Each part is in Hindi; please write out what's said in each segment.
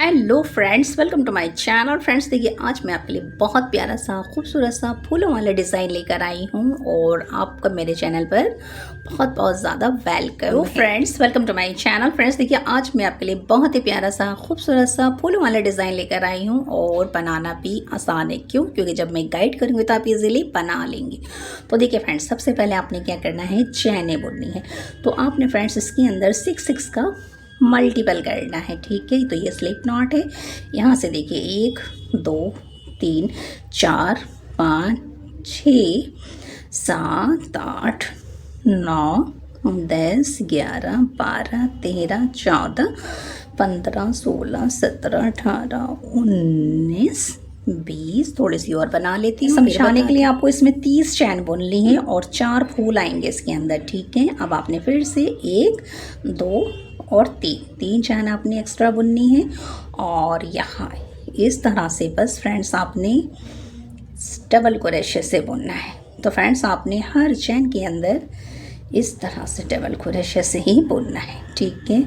Hello friends, welcome to my channel. Friends देखिए, आज मैं आपके लिए बहुत प्यारा सा खूबसूरत सा फूलों वाला डिज़ाइन लेकर आई हूँ और आपका मेरे चैनल पर बहुत बहुत ज़्यादा वेलकम है। Friends, welcome to my channel. Friends देखिए, आज मैं आपके लिए बहुत ही प्यारा सा खूबसूरत सा फूलों वाला डिज़ाइन लेकर आई हूँ और बनाना भी आसान है। क्योंकि जब मैं गाइड करूँगी तो आप इजीली बना लेंगे। तो देखिए फ्रेंड्स, सबसे पहले आपने क्या करना है, चैनें बुननी है। तो आपने फ्रेंड्स इसके अंदर 6 का मल्टीपल करना है। ठीक है, तो ये स्लिप नॉट है। यहाँ से देखिए 1 2 3 4 5 6 7 8 9 10 11 12 13 14 15 16 17 18 19 20। थोड़ी सी और बना लेती हूँ समझाने के लिए। आपको इसमें 30 चैन बुननी है और 4 फूल आएंगे इसके अंदर। ठीक है, अब आपने फिर से 1 2 और 3 चैन आपने एक्स्ट्रा बुननी है और यहाँ इस तरह से बस फ्रेंड्स आपने डबल क्रोशे से बुनना है। तो फ्रेंड्स आपने हर चैन के अंदर इस तरह से डबल क्रोशे से ही बुनना है। ठीक है,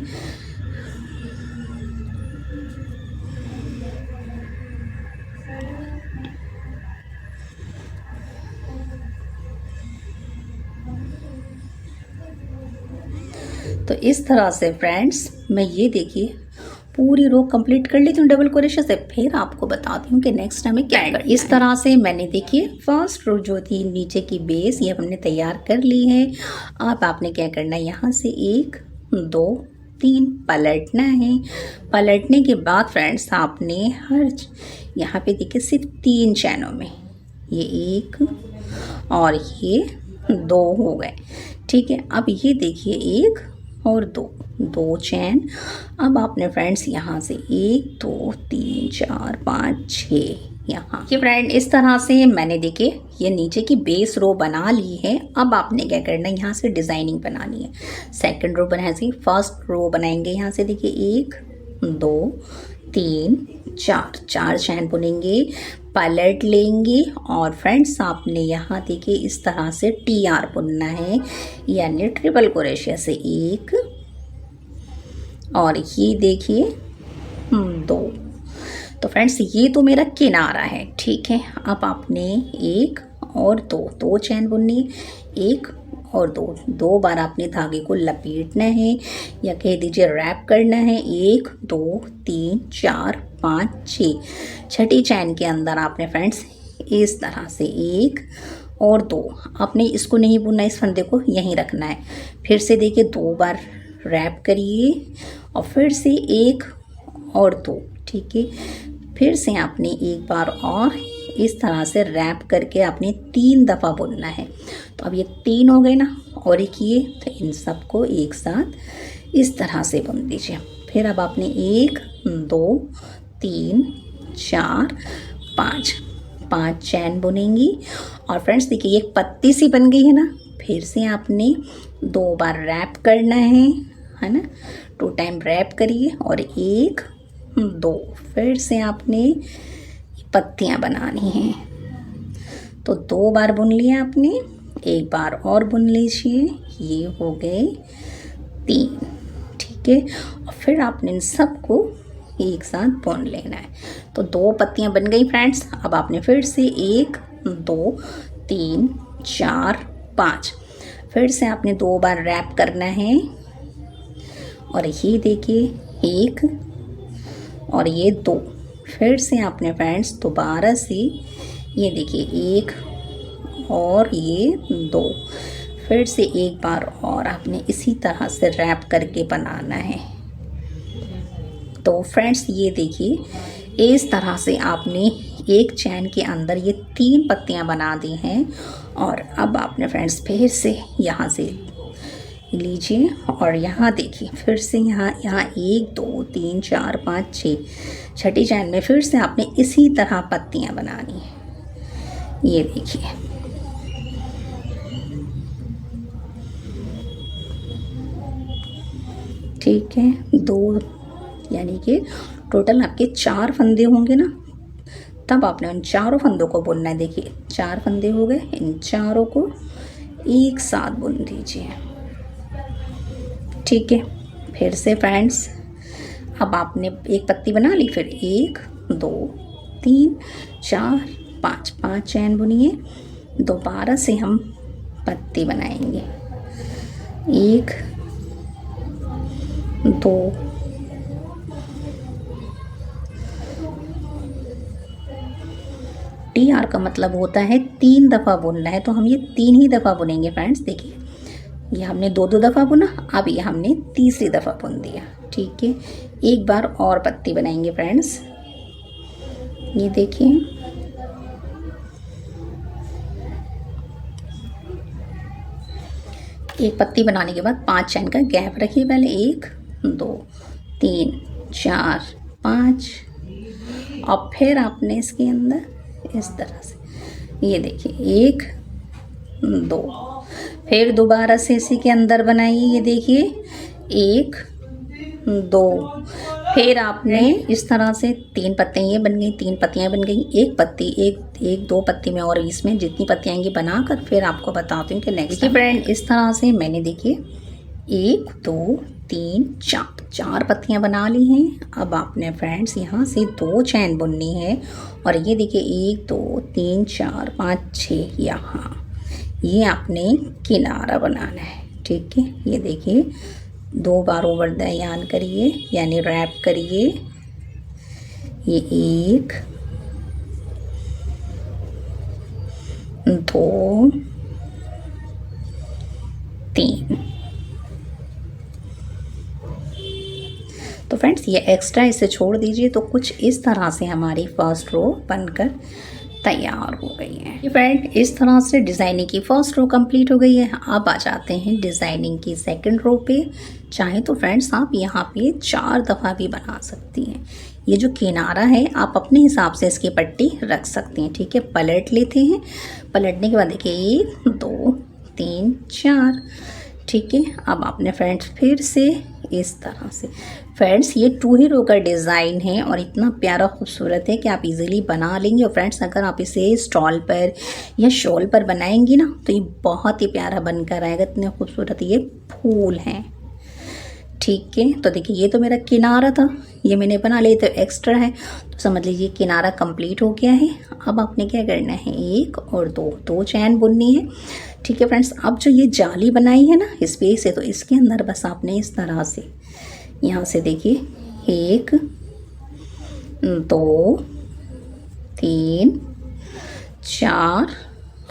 तो इस तरह से फ्रेंड्स मैं ये देखिए पूरी रो कंप्लीट कर लेती हूँ डबल क्रोशे से। फिर आपको बताती हूँ कि नेक्स्ट हमें क्या करना है। इस तरह से मैंने देखिए फर्स्ट रो जो थी नीचे की बेस ये हमने तैयार कर ली है। अब आपने क्या करना है, यहाँ से 1 2 3 पलटना है। पलटने के बाद फ्रेंड्स आपने हर यहाँ पे देखिए सिर्फ 3 चैनों में ये 1 और ये 2 हो गए। ठीक है, अब ये देखिए 1 और 2 चैन। अब आपने फ्रेंड्स यहाँ से 1 2 3 4 5 6 यहाँ ये फ्रेंड इस तरह से मैंने देखिए ये नीचे की बेस रो बना ली है। अब आपने क्या करना है, यहाँ से डिज़ाइनिंग बनानी है। सेकंड रो बनाए से फर्स्ट रो बनाएंगे। यहाँ से देखिए 1 2 3 4 चैन बुनेंगे, पलट लेंगे और फ्रेंड्स आपने यहाँ देखिए इस तरह से TR बुनना है, यानी ट्रिपल क्रोशे से 1 और ये देखिए 2। तो फ्रेंड्स ये तो मेरा किनारा है। ठीक है, अब आपने 1 और 2 चैन बुननी है। 1 और 2 बार आपने धागे को लपेटना है या कह दीजिए रैप करना है। 1 2 3 4 5 6 छठी चैन के अंदर आपने फ्रेंड्स इस तरह से 1 और 2 आपने इसको नहीं बुनना, इस फंदे को यहीं रखना है। फिर से देखिए 2 बार रैप करिए और फिर से 1 और 2। ठीक है, फिर से आपने एक बार और इस तरह से रैप करके आपने 3 दफ़ा बुनना है। तो अब ये 3 हो गए ना, और एक ये, तो इन सबको एक साथ इस तरह से बुन दीजिए। फिर अब आपने 1 2 3 4 5 चैन बुनेंगी और फ्रेंड्स देखिए एक पत्ती सी बन गई है ना। फिर से आपने 2 बार रैप करना है ना। 2 टाइम रैप करिए और 1 2 फिर से आपने पत्तियां बनानी हैं। तो 2 बार बुन लिया आपने, एक बार और बुन लीजिए, ये हो गए 3। ठीक है, और फिर आपने इन सबको एक साथ बुन लेना है। तो 2 पत्तियां बन गई फ्रेंड्स। अब आपने फिर से 1 2 3 4 5 फिर से आपने 2 बार रैप करना है और ये देखिए 1 और ये 2। फिर से आपने फ्रेंड्स दोबारा से ये देखिए 1 और ये 2। फिर से एक बार और आपने इसी तरह से रैप करके बनाना है। तो फ्रेंड्स ये देखिए इस तरह से आपने एक चैन के अंदर ये 3 पत्तियां बना दी हैं। और अब आपने फ्रेंड्स फिर से यहाँ से लीजिए और यहाँ देखिए फिर से यहाँ 1 2 3 4 5 6 छठी चैन में फिर से आपने इसी तरह पत्तियां बनानी है। ये देखिए ठीक है, 2 यानी कि टोटल आपके 4 फंदे होंगे ना। तब आपने उन चारों फंदों को बुनना है। देखिए 4 फंदे हो गए, इन चारों को एक साथ बुन दीजिए। ठीक है, फिर से फ्रेंड्स अब आपने एक पत्ती बना ली, फिर 1 2 3 4 5 5 चैन बुनिए। दोबारा से हम पत्ती बनाएंगे, 1 2 टी आर का मतलब होता है 3 दफ़ा बुनना है, तो हम ये 3 ही दफ़ा बुनेंगे फ्रेंड्स। देखिए ये हमने 2 दफ़ा बुना, अब ये हमने तीसरी दफ़ा बुन दिया। ठीक है, एक बार और पत्ती बनाएंगे फ्रेंड्स। ये देखिए एक पत्ती बनाने के बाद 5 चैन का गैप रखिए पहले, 1 2 3 4 5, और फिर आपने इसके अंदर इस तरह से ये देखिए 1 2, फिर दोबारा से इसी के अंदर बनाइए। ये देखिए 1 2, फिर आपने इस तरह से 3 पत्तियाँ ये बन गई, 3 पत्तियाँ बन गई, एक पत्ती एक 2 पत्ती में और इसमें जितनी पत्तियाँ आएंगी बनाकर फिर आपको बताती हूँ कि नेक्स्ट फ्रेंड इस तरह से मैंने देखिए 1 2 3 4 पत्तियाँ बना ली हैं। अब आपने फ्रेंड्स यहाँ से 2 चैन बुननी है, और ये देखिए 1 2 3 4 5 6 यहाँ ये आपने किनारा बनाना है। ठीक है, ये देखिए 2 बार ओवर द यार्न करिए यानी रैप करिए। ये 1 2 3। तो फ्रेंड्स ये एक्स्ट्रा इसे छोड़ दीजिए। तो कुछ इस तरह से हमारी फर्स्ट रो बनकर तैयार हो गई है। ये फ्रेंड इस तरह से डिज़ाइनिंग की फर्स्ट रो कंप्लीट हो गई है। अब आ जाते हैं डिज़ाइनिंग की सेकंड रो पे। चाहे तो फ्रेंड्स आप यहाँ पे 4 दफ़ा भी बना सकती हैं। ये जो किनारा है आप अपने हिसाब से इसकी पट्टी रख सकती हैं। ठीक है, पलट लेते हैं। पलटने के बाद देखिए 1 2 3 4। ठीक है, अब आपने फ्रेंड्स फिर से इस तरह से फ्रेंड्स ये 2 ही रो का डिज़ाइन है और इतना प्यारा खूबसूरत है कि आप इजीली बना लेंगे। और फ्रेंड्स अगर आप इसे स्टॉल पर या शॉल पर बनाएंगी ना तो ये बहुत ही प्यारा बनकर आएगा। इतने खूबसूरत ये फूल हैं। ठीक है, तो देखिए ये तो मेरा किनारा था, ये मैंने बना लिया, तो एक्स्ट्रा है तो समझ लीजिए किनारा कंप्लीट हो गया है। अब आपने क्या करना है 1 और 2 चैन बुननी है। ठीक है फ्रेंड्स, अब जो ये जाली बनाई है ना स्पेस है, तो इसके अंदर बस आपने इस तरह से यहाँ से देखिए 1 2 3 4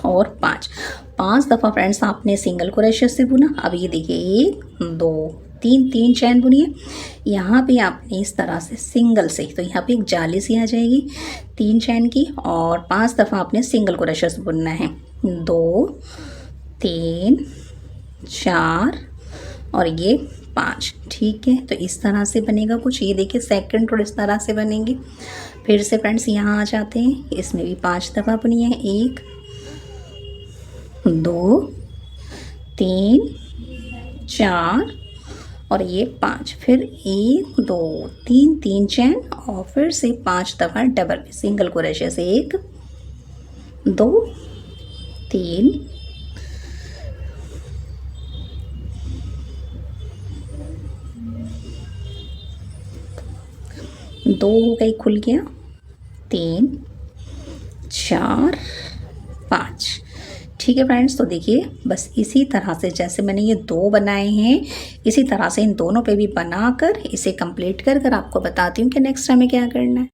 और 5 दफ़ा फ्रेंड्स आपने सिंगल क्रोशे से बुना। अब ये देखिए 1 2 3 चैन बुनिए। यहाँ पे आपने इस तरह से सिंगल से, तो यहाँ पे एक जाली सी आ जाएगी 3 चैन की, और 5 दफ़ा आपने सिंगल क्रोशे से बुनना है। 2 3 4 और ये 5। ठीक है, तो इस तरह से बनेगा कुछ। ये देखिए सेकंड रो इस तरह से बनेगी। फिर से फ्रेंड्स यहाँ आ जाते हैं, इसमें भी 5 दफ़ा बुनी है। 1 2 3 4 और ये 5। फिर 1 2 3 चैन और फिर से 5 दफ़ा डबल सिंगल क्रोशे से 1 2 3 2 हो गई, खुल गया 3 4 5। ठीक है फ्रेंड्स, तो देखिए बस इसी तरह से जैसे मैंने ये 2 बनाए हैं इसी तरह से इन दोनों पे भी बनाकर इसे कंप्लीट कर आपको बताती हूँ कि नेक्स्ट हमें क्या करना है।